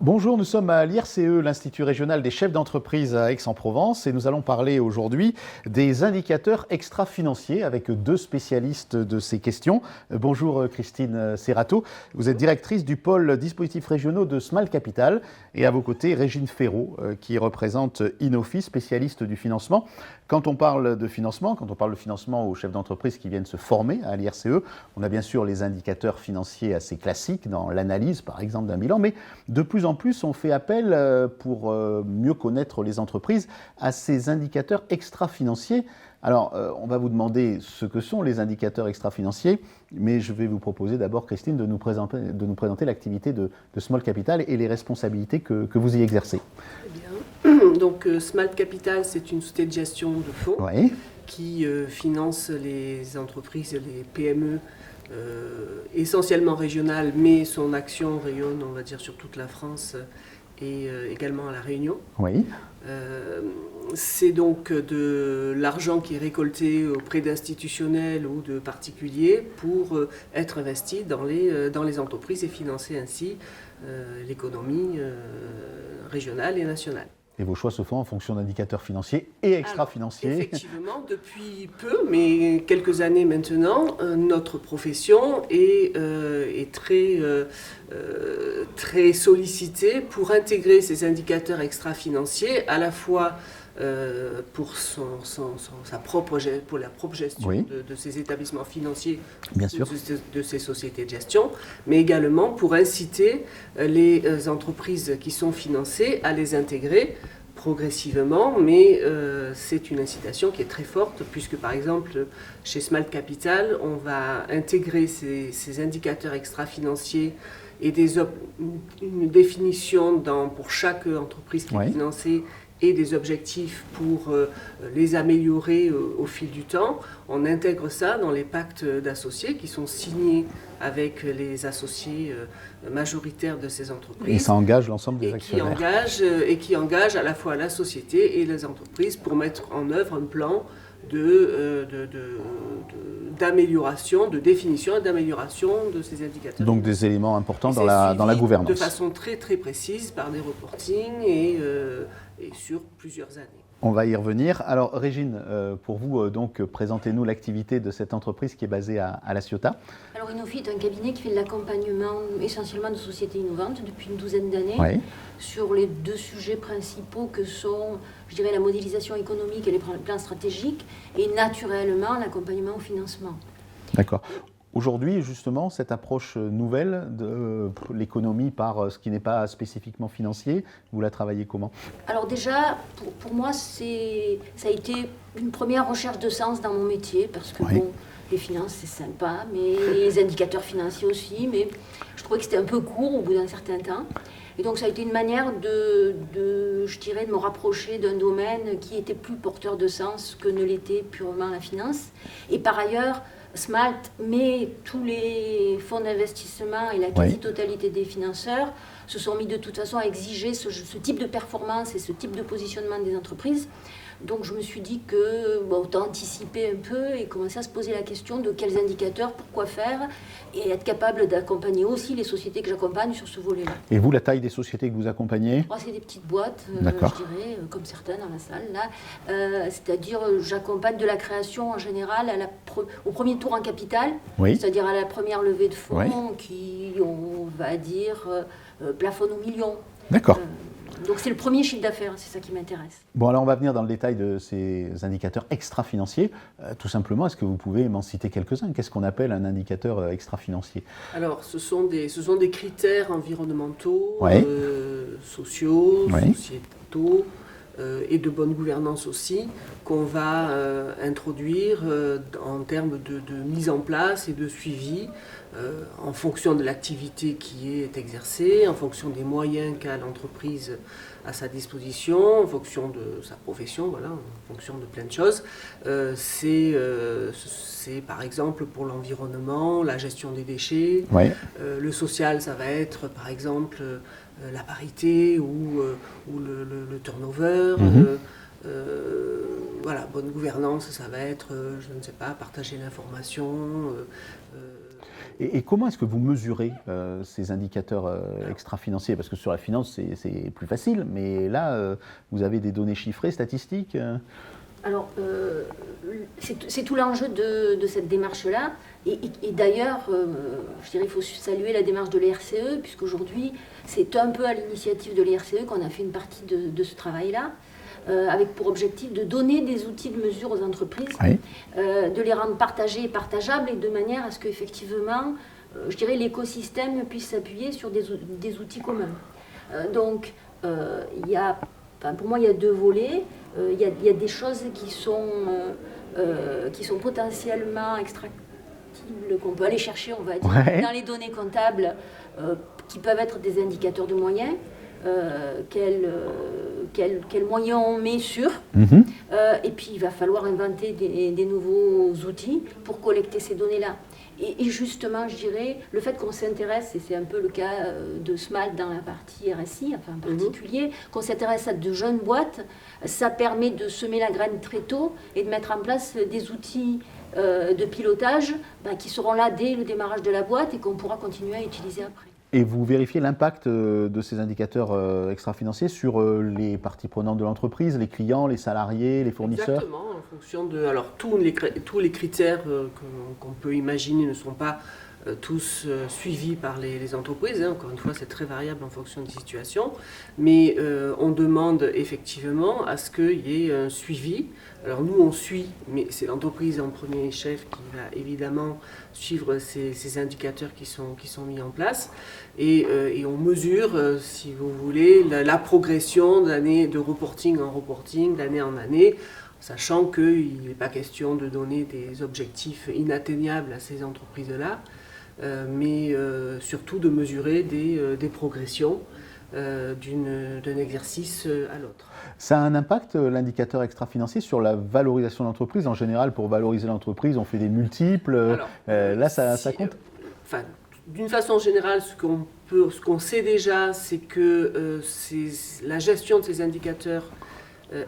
Bonjour, nous sommes à l'IRCE, l'Institut régional des chefs d'entreprise à Aix-en-Provence, et nous allons parler aujourd'hui des indicateurs extra-financiers avec deux spécialistes de ces questions. Bonjour Christine Serrato, vous êtes directrice du pôle dispositifs régionaux de Small Capital, et à vos côtés Régine Ferraud qui représente Inofi, spécialiste du financement. Quand on parle de financement aux chefs d'entreprise qui viennent se former à l'IRCE, on a bien sûr les indicateurs financiers assez classiques dans l'analyse par exemple d'un bilan, mais de plus en plus on fait appel pour mieux connaître les entreprises à ces indicateurs extra-financiers. Alors on va vous demander ce que sont les indicateurs extra-financiers, mais je vais vous proposer d'abord Christine de nous présenter l'activité de Small Capital et les responsabilités que vous y exercez. Très bien. Donc Small Capital, c'est une société de gestion de fonds qui finance les entreprises, les PME, essentiellement régionales, mais son action rayonne, on va dire, sur toute la France et également à La Réunion. Oui. C'est donc de l'argent qui est récolté auprès d'institutionnels ou de particuliers pour être investi dans les entreprises et financer ainsi l'économie régionale et nationale. Et vos choix se font en fonction d'indicateurs financiers et extra-financiers. Alors, effectivement, depuis peu, mais quelques années maintenant, notre profession est très sollicitée pour intégrer ces indicateurs extra-financiers à la fois pour la propre gestion de ces établissements financiers, bien sûr, de ces sociétés de gestion, mais également pour inciter les entreprises qui sont financées à les intégrer progressivement, mais c'est une incitation qui est très forte, puisque par exemple chez Small Capital, on va intégrer ces indicateurs extra-financiers et une définition pour chaque entreprise qui est financée et des objectifs pour les améliorer au fil du temps. On intègre ça dans les pactes d'associés qui sont signés avec les associés majoritaires de ces entreprises. Et ça engage l'ensemble des actionnaires. Qui engage à la fois la société et les entreprises pour mettre en œuvre un plan d'amélioration, de définition et d'amélioration de ces indicateurs. Donc des éléments importants dans la gouvernance. De façon très très précise par des reportings et sur plusieurs années. On va y revenir. Alors Régine, pour vous, donc, présentez-nous l'activité de cette entreprise qui est basée à La Ciotat. Alors Inofi est un cabinet qui fait de l'accompagnement essentiellement de sociétés innovantes depuis une douzaine d'années sur les deux sujets principaux que sont, je dirais, la modélisation économique et les plans stratégiques et naturellement l'accompagnement au financement. D'accord. Aujourd'hui, justement, cette approche nouvelle de l'économie par ce qui n'est pas spécifiquement financier, vous la travaillez comment ? Alors déjà, pour moi, ça a été une première recherche de sens dans mon métier, parce que bon, les finances, c'est sympa, mais les indicateurs financiers aussi, mais je trouvais que c'était un peu court au bout d'un certain temps. Et donc ça a été une manière de me rapprocher d'un domaine qui était plus porteur de sens que ne l'était purement la finance. Et par ailleurs, Smalt, mais tous les fonds d'investissement et la quasi-totalité des financeurs se sont mis de toute façon à exiger ce type de performance et ce type de positionnement des entreprises. Donc je me suis dit que autant anticiper un peu et commencer à se poser la question de quels indicateurs, pourquoi faire, et être capable d'accompagner aussi les sociétés que j'accompagne sur ce volet-là. Et vous, la taille des sociétés que vous accompagnez ? C'est des petites boîtes, je dirais, comme certaines dans la salle, là. C'est-à-dire, j'accompagne de la création en général au premier tour en capital, c'est-à-dire à la première levée de fonds qui, on va dire, plafonne au million. D'accord. Donc c'est le premier chiffre d'affaires, c'est ça qui m'intéresse. Bon, alors on va venir dans le détail de ces indicateurs extra-financiers. Tout simplement, est-ce que vous pouvez m'en citer quelques-uns ? Qu'est-ce qu'on appelle un indicateur extra-financier ? Alors, ce sont des critères environnementaux, sociaux, sociétaux et de bonne gouvernance aussi, qu'on va introduire en termes de mise en place et de suivi en fonction de l'activité qui est exercée, en fonction des moyens qu'a l'entreprise à sa disposition, en fonction de sa profession, en fonction de plein de choses. C'est par exemple pour l'environnement, la gestion des déchets. Le social, ça va être par exemple la parité ou le turnover. Bonne gouvernance, ça va être, je ne sais pas, partager l'information. Et comment est-ce que vous mesurez ces indicateurs extra-financiers? Parce que sur la finance, c'est plus facile, mais là, vous avez des données chiffrées, statistiques Alors, c'est tout l'enjeu de cette démarche-là. Et d'ailleurs, je dirais qu'il faut saluer la démarche de l'ERCE, puisqu'aujourd'hui, c'est un peu à l'initiative de l'ERCE qu'on a fait une partie de ce travail-là, avec pour objectif de donner des outils de mesure aux entreprises, oui. De les rendre partagés et partageables, et de manière à ce qu'effectivement, je dirais, l'écosystème puisse s'appuyer sur des outils communs. Donc, pour moi, il y a deux volets. Il y a des choses qui sont potentiellement extractibles, qu'on peut aller chercher, on va dire, ouais. dans les données comptables, qui peuvent être des indicateurs de moyens. Quels moyens on met sur. Et puis, il va falloir inventer des nouveaux outils pour collecter ces données-là. Et justement, je dirais, le fait qu'on s'intéresse, et c'est un peu le cas de SMALT dans la partie RSI, enfin en particulier, qu'on s'intéresse à de jeunes boîtes, ça permet de semer la graine très tôt et de mettre en place des outils de pilotage qui seront là dès le démarrage de la boîte et qu'on pourra continuer à utiliser après. Et vous vérifiez l'impact de ces indicateurs extra-financiers sur les parties prenantes de l'entreprise, les clients, les salariés, les fournisseurs? Exactement, en fonction de... Alors, tous les critères qu'on peut imaginer ne sont pas tous suivis par les entreprises. Encore une fois, c'est très variable en fonction des situations. Mais on demande effectivement à ce qu'il y ait un suivi. Alors nous, on suit, mais c'est l'entreprise en premier chef qui va évidemment suivre ces indicateurs qui sont mis en place. Et on mesure, si vous voulez, la progression de reporting en reporting, d'année en année, sachant qu'il n'est pas question de donner des objectifs inatteignables à ces entreprises-là, mais surtout de mesurer des progressions d'un exercice à l'autre. Ça a un impact, l'indicateur extra-financier, sur la valorisation de l'entreprise? En général, pour valoriser l'entreprise, on fait des multiples. Alors, là, ça compte? D'une façon générale, ce qu'on sait déjà, c'est que la gestion de ces indicateurs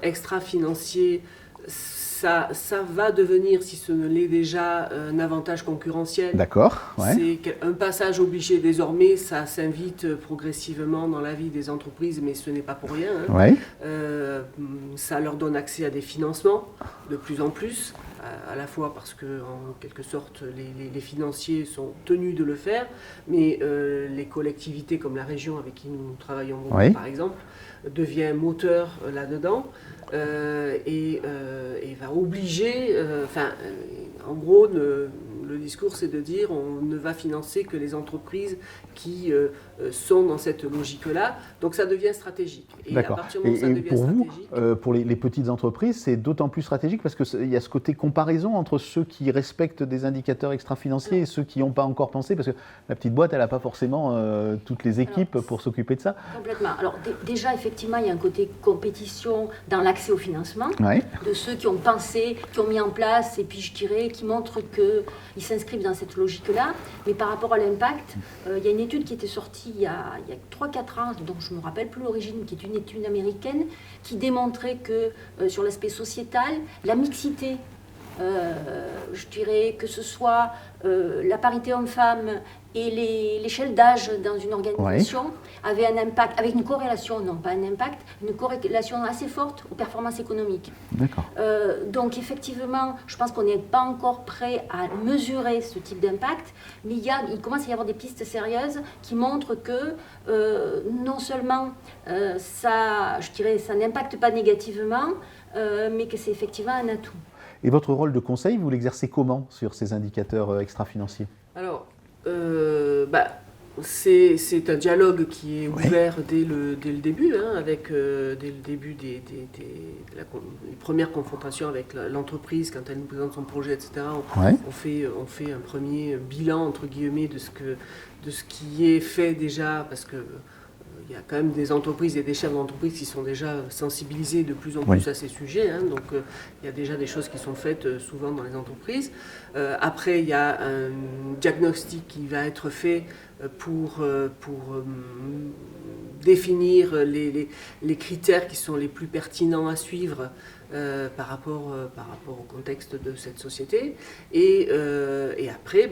extra-financiers, ça va devenir, si ce ne l'est déjà, un avantage concurrentiel. D'accord. Ouais. C'est un passage obligé désormais, ça s'invite progressivement dans la vie des entreprises, mais ce n'est pas pour rien. Hein. Ouais. Ça leur donne accès à des financements de plus en plus, à la fois parce que, en quelque sorte, les financiers sont tenus de le faire, mais les collectivités comme la région avec qui nous travaillons beaucoup, ouais. par exemple, devient moteur là-dedans. Et va obliger, en gros, le discours c'est de dire on ne va financer que les entreprises qui sont dans cette logique-là, donc ça devient stratégique. Et à partir du moment où ça devient stratégique... pour les petites entreprises, c'est d'autant plus stratégique parce qu'il y a ce côté comparaison entre ceux qui respectent des indicateurs extra-financiers et ceux qui n'ont pas encore pensé, parce que la petite boîte, elle n'a pas forcément toutes les équipes pour s'occuper de ça. Complètement. Alors déjà, effectivement, il y a un côté compétition dans l'accès au financement, ouais. de ceux qui ont pensé, qui ont mis en place, et puis je dirais, qui montrent qu'ils s'inscrivent dans cette logique-là. Mais par rapport à l'impact, il y a une étude qui était sortie il y a 3-4 ans, dont je ne me rappelle plus l'origine, qui est une étude américaine, qui démontrait que sur l'aspect sociétal, la mixité, je dirais que ce soit la parité homme-femme et l'échelle d'âge dans une organisation, ouais. avait un impact, avec une corrélation, non pas un impact, une corrélation assez forte aux performances économiques. D'accord. Donc effectivement, je pense qu'on n'est pas encore prêt à mesurer ce type d'impact, mais il commence à y avoir des pistes sérieuses qui montrent que non seulement ça n'impacte pas négativement, mais que c'est effectivement un atout. Et votre rôle de conseil, vous l'exercez comment sur ces indicateurs extra-financiers? Alors, c'est un dialogue qui est ouvert dès le début, hein, dès le début des premières confrontations avec l'entreprise, quand elle nous présente son projet, etc. On fait un premier bilan, entre guillemets, de ce qui est fait déjà, parce que il y a quand même des entreprises et des chefs d'entreprise qui sont déjà sensibilisés de plus en plus à ces sujets. Hein, donc, il y a déjà des choses qui sont faites souvent dans les entreprises. Après, il y a un diagnostic qui va être fait pour définir les critères qui sont les plus pertinents à suivre par rapport au contexte de cette société. Et après,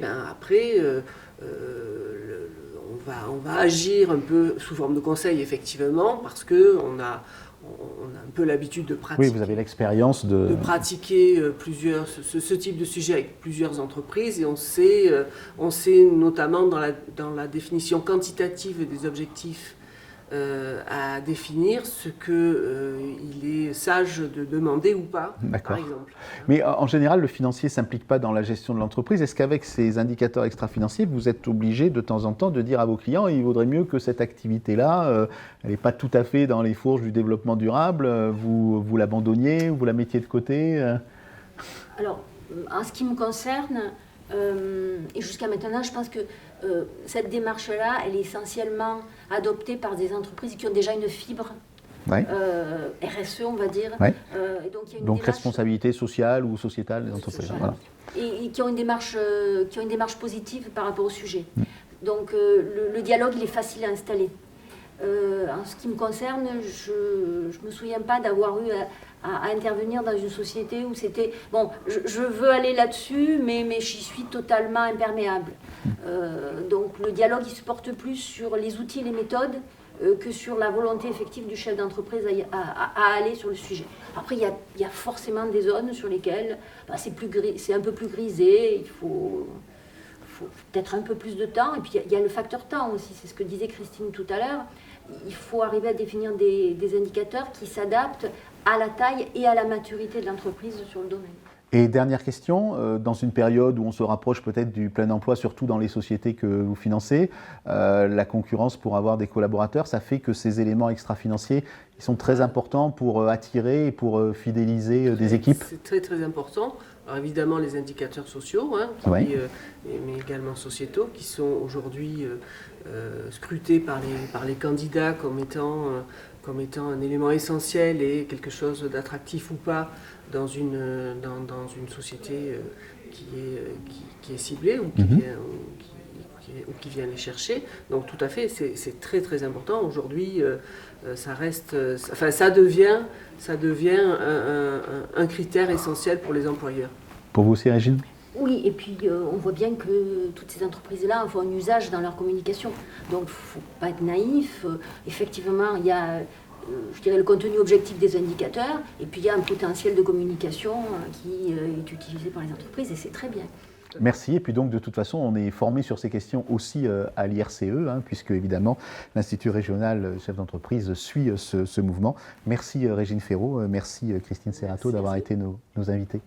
on va agir un peu sous forme de conseil, effectivement, parce qu'on a un peu l'habitude de pratiquer. Oui, vous avez l'expérience de pratiquer ce type de sujet avec plusieurs entreprises, et on sait notamment dans la définition quantitative des objectifs à définir ce qu'il est sage de demander ou pas, par exemple. Mais en général, le financier ne s'implique pas dans la gestion de l'entreprise. Est-ce qu'avec ces indicateurs extra-financiers, vous êtes obligé de temps en temps de dire à vos clients il vaudrait mieux que cette activité-là, elle n'est pas tout à fait dans les fourches du développement durable, vous l'abandonniez, vous la mettiez de côté Alors, en ce qui me concerne, et jusqu'à maintenant, je pense que cette démarche-là, elle est essentiellement adoptée par des entreprises qui ont déjà une fibre RSE, on va dire. Ouais. Et donc, il y a une donc démarche, responsabilité sociale ou sociétale des entreprises. Voilà. Et qui ont une démarche positive par rapport au sujet. Donc le dialogue, il est facile à installer. En ce qui me concerne, je ne me souviens pas d'avoir eu à intervenir dans une société où c'était bon, je veux aller là-dessus, mais j'y suis totalement imperméable. Donc le dialogue, il se porte plus sur les outils et les méthodes que sur la volonté effective du chef d'entreprise à aller sur le sujet. Après, il y a forcément des zones sur lesquelles c'est un peu plus grisé, il faut peut-être un peu plus de temps. Et puis il y a le facteur temps aussi, c'est ce que disait Christine tout à l'heure. Il faut arriver à définir des indicateurs qui s'adaptent à la taille et à la maturité de l'entreprise sur le domaine. Et dernière question, dans une période où on se rapproche peut-être du plein emploi, surtout dans les sociétés que vous financez, la concurrence pour avoir des collaborateurs, ça fait que ces éléments extra-financiers ils sont très importants pour attirer et pour fidéliser des équipes. C'est très très important. Alors évidemment les indicateurs sociaux, mais également sociétaux, qui sont aujourd'hui scrutés par les candidats comme étant un élément essentiel et quelque chose d'attractif ou pas dans une société qui est ciblée ou qui vient les chercher. Donc tout à fait, c'est très très important. Aujourd'hui, ça devient un critère essentiel pour les employeurs. Pour vous aussi, Régine ? Oui, et puis on voit bien que toutes ces entreprises-là en font un usage dans leur communication. Donc il ne faut pas être naïf. Effectivement, il y a je dirais le contenu objectif des indicateurs, et puis il y a un potentiel de communication qui est utilisé par les entreprises, et c'est très bien. Merci, et puis donc de toute façon on est formé sur ces questions aussi à l'IRCE, puisque évidemment l'Institut régional chef d'entreprise suit ce mouvement. Merci Régine Ferraud, merci Christine Serrato d'avoir été nos invités.